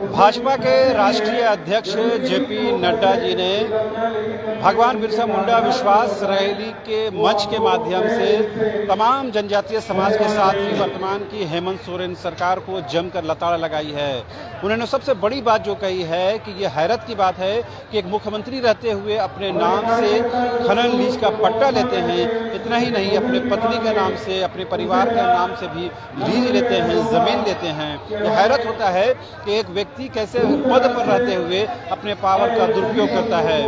भाजपा के राष्ट्रीय अध्यक्ष जेपी नड्डा जी ने भगवान बिरसा मुंडा विश्वास रैली के मंच के माध्यम से तमाम जनजातीय समाज के साथ ही वर्तमान की हेमंत सोरेन सरकार को जमकर लताड़ लगाई है। उन्होंने सबसे बड़ी बात जो कही है कि ये हैरत की बात है कि एक मुख्यमंत्री रहते हुए अपने नाम से खनन लीज का पट्टा लेते हैं। इतना ही नहीं, अपने पत्नी के नाम से, अपने परिवार के नाम से भी लीज लेते हैं, जमीन लेते हैं। यह हैरत होता है कि एक व्यक्ति कैसे पद पर रहते हुए अपने पावर का दुरुपयोग करता है।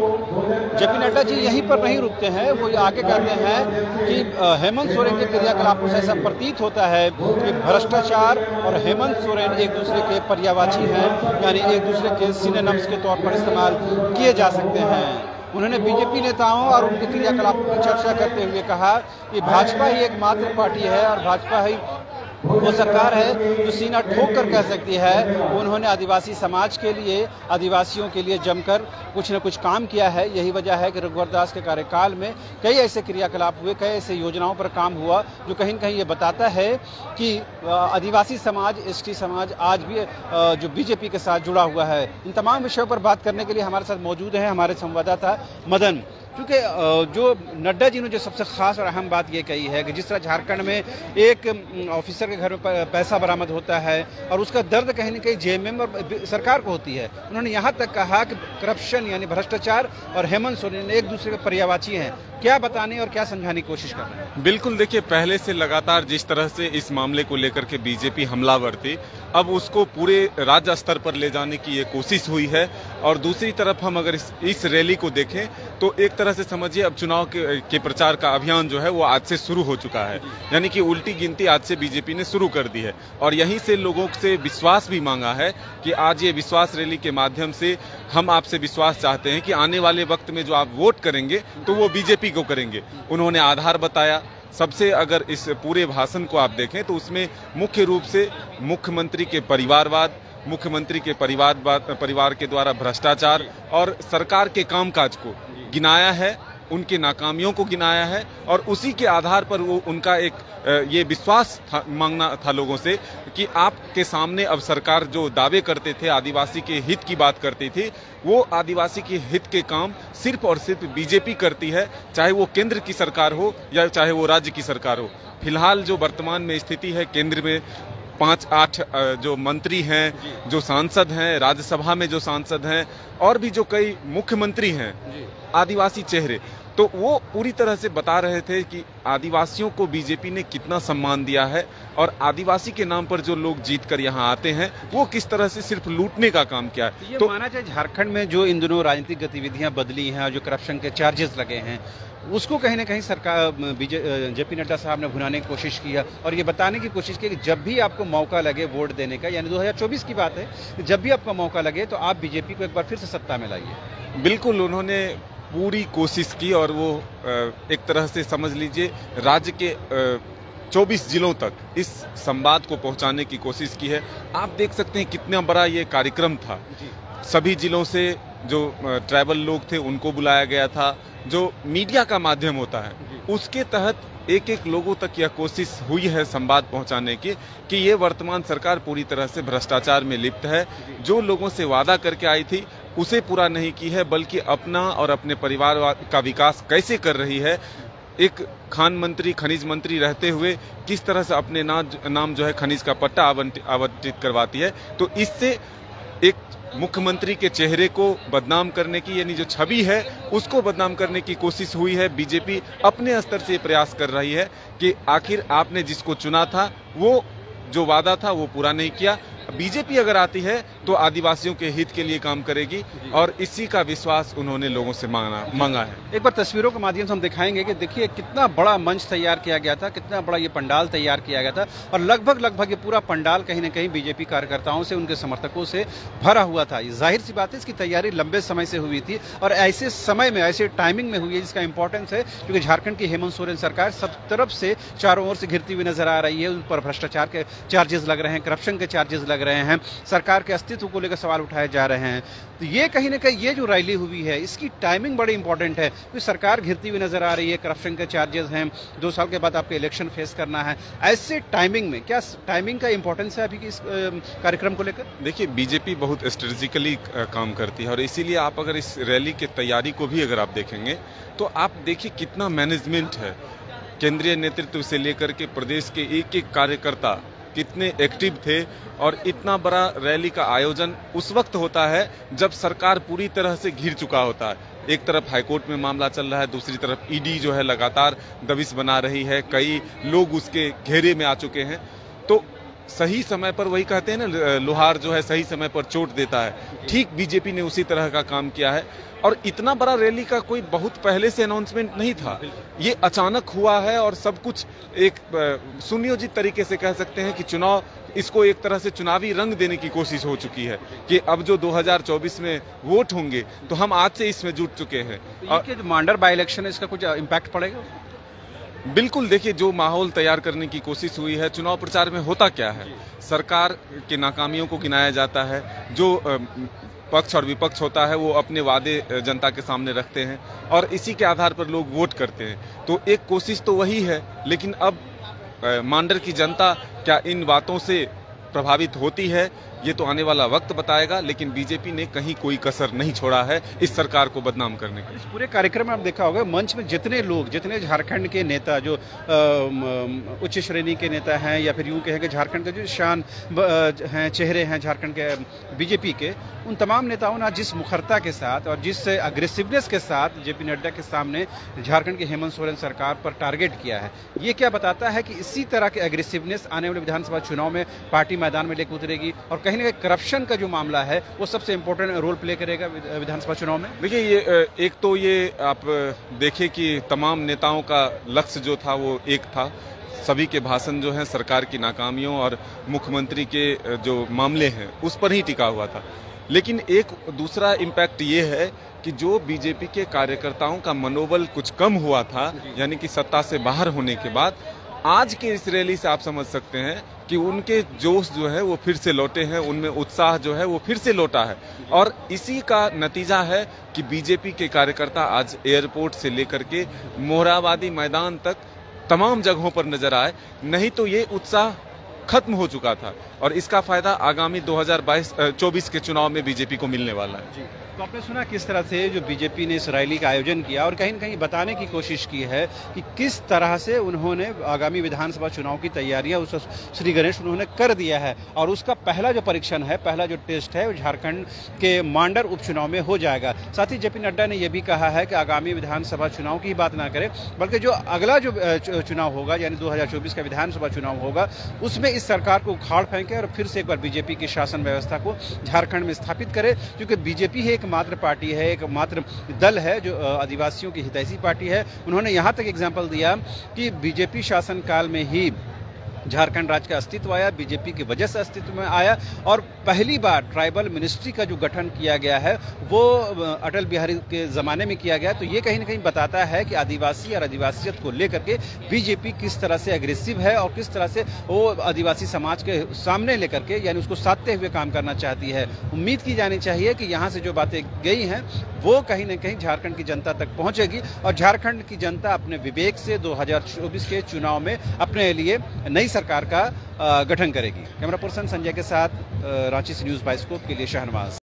जेपी नड्डा जी यहीं पर नहीं रुकते हैं, वो आगे कहते हैं कि हेमंत सोरेन के क्रियाकलापों से ऐसा प्रतीत होता है कि भ्रष्टाचार और हेमंत सोरेन एक दूसरे के पर्यायवाची हैं, यानी एक दूसरे के सिनोनिम्स के तौर पर इस्तेमाल किए जा सकते हैं। उन्होंने बीजेपी नेताओं और उनके क्रियाकलापों की चर्चा करते हुए कहा कि भाजपा ही एकमात्र पार्टी है और भाजपा ही वो सरकार है जो सीना ठोक कर कह सकती है। उन्होंने आदिवासी समाज के लिए, आदिवासियों के लिए जमकर कुछ न कुछ काम किया है। यही वजह है कि रघुवर दास के कार्यकाल में कई ऐसे क्रियाकलाप हुए, कई ऐसे योजनाओं पर काम हुआ जो कहीं न कहीं ये बताता है कि आदिवासी समाज, एसटी समाज आज भी जो बीजेपी के साथ जुड़ा हुआ है। इन तमाम विषयों पर बात करने के लिए हमारे साथ मौजूद हैं हमारे संवाददाता मदन। क्योंकि जो नड्डा जी ने जो सबसे खास और अहम बात ये कही है कि जिस तरह झारखंड में एक ऑफिसर के घर में पैसा बरामद होता है और उसका दर्द कहीं न कहीं जेएमएम और सरकार को होती है, उन्होंने यहाँ तक कहा कि करप्शन यानी भ्रष्टाचार और हेमंत सोरेन एक दूसरे के पर्यायवाची हैं। क्या बताने और क्या समझाने की कोशिश कर रहे हैं? बिल्कुल, देखिए, पहले से लगातार जिस तरह से इस मामले को लेकर के बीजेपी हमलावर थी, अब उसको पूरे राज्य स्तर पर ले जाने की ये कोशिश हुई है। और दूसरी तरफ हम अगर इस रैली को देखें तो एक तरह से समझिए अब चुनाव के प्रचार का अभियान जो है वो आज से शुरू हो चुका है, यानी कि उल्टी गिनती आज से बीजेपी ने शुरू कर दी है। और यहीं से लोगों से विश्वास भी मांगा है कि आज ये विश्वास रैली के माध्यम से हम आपसे विश्वास चाहते हैं कि आने वाले वक्त में जो आप वोट करेंगे तो वो बीजेपी को करेंगे। उन्होंने आधार बताया सबसे। अगर इस पूरे भाषण को आप देखें तो उसमें मुख्य रूप से मुख्यमंत्री के परिवारवाद, मुख्यमंत्री के परिवार के द्वारा भ्रष्टाचार और सरकार के कामकाज को गिनाया है, उनकी नाकामियों को गिनाया है। और उसी के आधार पर वो उनका एक ये विश्वास मांगना था लोगों से कि आपके सामने अब सरकार जो दावे करते थे, आदिवासी के हित की बात करती थी, वो आदिवासी के हित के काम सिर्फ और सिर्फ बीजेपी करती है, चाहे वो केंद्र की सरकार हो या चाहे वो राज्य की सरकार हो। फिलहाल जो वर्तमान में स्थिति है, केंद्र में 5-8 जो मंत्री हैं, जो सांसद हैं, राज्यसभा में जो सांसद हैं और भी जो कई मुख्यमंत्री हैं आदिवासी चेहरे, तो वो पूरी तरह से बता रहे थे कि आदिवासियों को बीजेपी ने कितना सम्मान दिया है और आदिवासी के नाम पर जो लोग जीत कर यहाँ आते हैं वो किस तरह से सिर्फ लूटने का काम किया है। ये तो माना जाए झारखंड में जो इन दिनों राजनीतिक गतिविधियां बदली हैं और जो करप्शन के चार्जेस लगे हैं, उसको कहीं ना कहीं सरकार जेपी नड्डा साहब ने भुनाने की कोशिश किया और ये बताने की कोशिश की कि जब भी आपको मौका लगे वोट देने का, यानी 2024 की बात है, जब भी आपको मौका लगे तो आप बीजेपी को एक बार फिर से सत्ता में लाइए। बिल्कुल, उन्होंने पूरी कोशिश की और वो एक तरह से समझ लीजिए राज्य के 24 जिलों तक इस संवाद को पहुंचाने की कोशिश की है। आप देख सकते हैं कितना बड़ा ये कार्यक्रम था। सभी जिलों से जो ट्रैवल लोग थे उनको बुलाया गया था, जो मीडिया का माध्यम होता है उसके तहत एक लोगों तक यह कोशिश हुई है संवाद पहुंचाने की कि ये वर्तमान सरकार पूरी तरह से भ्रष्टाचार में लिप्त है। जो लोगों से वादा करके आई थी उसे पूरा नहीं की है, बल्कि अपना और अपने परिवार का विकास कैसे कर रही है। एक खान मंत्री, खनिज मंत्री रहते हुए किस तरह से अपने नाम जो है खनिज का पट्टा आवंटित करवाती है। तो इससे एक मुख्यमंत्री के चेहरे को बदनाम करने की, यानी जो छवि है उसको बदनाम करने की कोशिश हुई है। बीजेपी अपने स्तर से प्रयास कर रही है कि आखिर आपने जिसको चुना था वो जो वादा था वो पूरा नहीं किया। बीजेपी अगर आती है तो आदिवासियों के हित के लिए काम करेगी और इसी का विश्वास उन्होंने लोगों से मांगा है। एक बार तस्वीरों के माध्यम से हम दिखाएंगे कि देखिए कितना बड़ा मंच तैयार किया गया था, कितना बड़ा ये पंडाल तैयार किया गया था और लगभग ये पूरा पंडाल कहीं ना कहीं बीजेपी कार्यकर्ताओं से, उनके समर्थकों से भरा हुआ था। जाहिर सी बात है इसकी तैयारी लंबे समय से हुई थी और ऐसे समय में, ऐसे टाइमिंग में हुई है जिसका इंपॉर्टेंस है, क्योंकि झारखंड की हेमंत सोरेन सरकार सब तरफ से चारों ओर से घिरती हुई नजर आ रही है। उन पर भ्रष्टाचार के चार्जेस लग रहे हैं, करप्शन के चार्जेस लग लग रहे हैं, सरकार के अस्तित्व को लेकर सवाल उठाए जा रहे हैं। तो ये कहीं ना कहीं ये जो रैली हुई है इसकी टाइमिंग बड़ी इंपॉर्टेंट है, क्योंकि सरकार घिरती हुई नजर आ रही है, करप्शन के चार्जेस हैं, 2 साल के बाद आपको इलेक्शन फेस करना है। ऐसे टाइमिंग में क्या टाइमिंग का इंपॉर्टेंस है अभी की इस कार्यक्रम को लेकर? देखिए, बीजेपी बहुत स्ट्रेटेजिकली काम करती है और इसीलिए आप अगर इस रैली की तैयारी को भी अगर आप देखेंगे तो आप देखिए कितना मैनेजमेंट है। केंद्रीय नेतृत्व से लेकर के प्रदेश के एक एक कार्यकर्ता कितने एक्टिव थे और इतना बड़ा रैली का आयोजन उस वक्त होता है जब सरकार पूरी तरह से घिर चुका होता है। एक तरफ हाईकोर्ट में मामला चल रहा है, दूसरी तरफ ईडी जो है लगातार दबिश बना रही है, कई लोग उसके घेरे में आ चुके हैं। तो सही समय पर, वही कहते हैं ना, लोहार जो है सही समय पर चोट देता है, ठीक बीजेपी ने उसी तरह का काम किया है। और इतना बड़ा रैली का कोई बहुत पहले से अनाउंसमेंट नहीं था, ये अचानक हुआ है और सब कुछ एक सुनियोजित तरीके से कह सकते हैं कि चुनाव, इसको एक तरह से चुनावी रंग देने की कोशिश हो चुकी है कि अब जो 2024 में वोट होंगे तो हम आज से इसमें जुट चुके हैं। और जो मांडर बाई इलेक्शन है, इसका कुछ इम्पैक्ट पड़ेगा? बिल्कुल, देखिए, जो माहौल तैयार करने की कोशिश हुई है, चुनाव प्रचार में होता क्या है, सरकार की नाकामियों को गिनाया जाता है, जो पक्ष और विपक्ष होता है वो अपने वादे जनता के सामने रखते हैं और इसी के आधार पर लोग वोट करते हैं। तो एक कोशिश तो वही है, लेकिन अब मांडर की जनता क्या इन बातों से प्रभावित होती है, ये तो आने वाला वक्त बताएगा। लेकिन बीजेपी ने कहीं कोई कसर नहीं छोड़ा है इस सरकार को बदनाम करने का। इस पूरे कार्यक्रम में आप देखा होगा, मंच में जितने लोग, जितने झारखंड के नेता, जो उच्च श्रेणी के नेता हैं या फिर यूं कहें कि झारखंड के जो शान हैं, चेहरे हैं झारखंड के बीजेपी के, उन तमाम नेताओं ने जिस मुखरता के साथ और जिस अग्रेसिवनेस के साथ जेपी नड्डा के सामने झारखंड की हेमंत सोरेन सरकार पर टारगेट किया है, ये क्या बताता है कि इसी तरह के अग्रेसिवनेस आने वाले विधानसभा चुनाव में पार्टी मैदान में लेकर उतरेगी और कहीं ना कहीं करप्शन का जो मामला है वो सबसे इंपॉर्टेंट रोल प्ले करेगा विधानसभा चुनाव में। देखिए, ये एक तो ये आप देखें कि तमाम नेताओं का लक्ष्य जो था वो एक था, सभी के भाषण जो हैं सरकार की नाकामियों और मुख्यमंत्री के जो मामले हैं उस पर ही टिका हुआ था। लेकिन एक दूसरा इम्पैक्ट ये है कि जो बीजेपी के कार्यकर्ताओं का मनोबल कुछ कम हुआ था, यानी कि सत्ता से बाहर होने के बाद, आज के इस रैली से आप समझ सकते हैं कि उनके जोश जो है वो फिर से लौटे हैं, उनमें उत्साह जो है वो फिर से लौटा है। और इसी का नतीजा है कि बीजेपी के कार्यकर्ता आज एयरपोर्ट से लेकर के मोरहाबादी मैदान तक तमाम जगहों पर नजर आए, नहीं तो ये उत्साह खत्म हो चुका था और इसका फायदा आगामी 2024 के चुनाव में बीजेपी को मिलने वाला है। तो आपने सुना किस तरह से जो बीजेपी ने इस रैली का आयोजन किया और कहीं न कहीं बताने की कोशिश की है कि किस तरह से उन्होंने आगामी विधानसभा चुनाव की तैयारियां उस श्री गणेश उन्होंने कर दिया है और उसका पहला जो परीक्षण है, पहला जो टेस्ट है, वो झारखंड के मांडर उपचुनाव में हो जाएगा। साथ ही जेपी नड्डा ने यह भी कहा है कि आगामी विधानसभा चुनाव की बात ना करें, बल्कि जो अगला जो चुनाव होगा यानी 2024 का विधानसभा चुनाव होगा उसमें इस सरकार को उखाड़ फेंके और फिर से एक बार बीजेपी की शासन व्यवस्था को झारखंड में स्थापित करे, क्योंकि बीजेपी ही एकमात्र पार्टी है, एकमात्र दल है जो आदिवासियों की हितैषी पार्टी है। उन्होंने यहां तक एग्जाम्पल दिया कि बीजेपी शासन काल में ही झारखंड राज्य का अस्तित्व आया, बीजेपी की वजह से अस्तित्व में आया और पहली बार ट्राइबल मिनिस्ट्री का जो गठन किया गया है वो अटल बिहारी के ज़माने में किया गया। तो ये कहीं ना कहीं बताता है कि आदिवासी और आदिवासियत को लेकर के बीजेपी किस तरह से अग्रेसिव है और किस तरह से वो आदिवासी समाज के सामने लेकर के यानी उसको साधते हुए काम करना चाहती है। उम्मीद की जानी चाहिए कि यहाँ से जो बातें गई हैं वो कहीं ना कहीं झारखंड की जनता तक पहुँचेगी और झारखंड की जनता अपने विवेक से 2024 के चुनाव में अपने लिए नई सरकार का गठन करेगी। कैमरा पर्सन संजय के साथ रांची से न्यूज़ बाइस्कोप के लिए शहनवाज।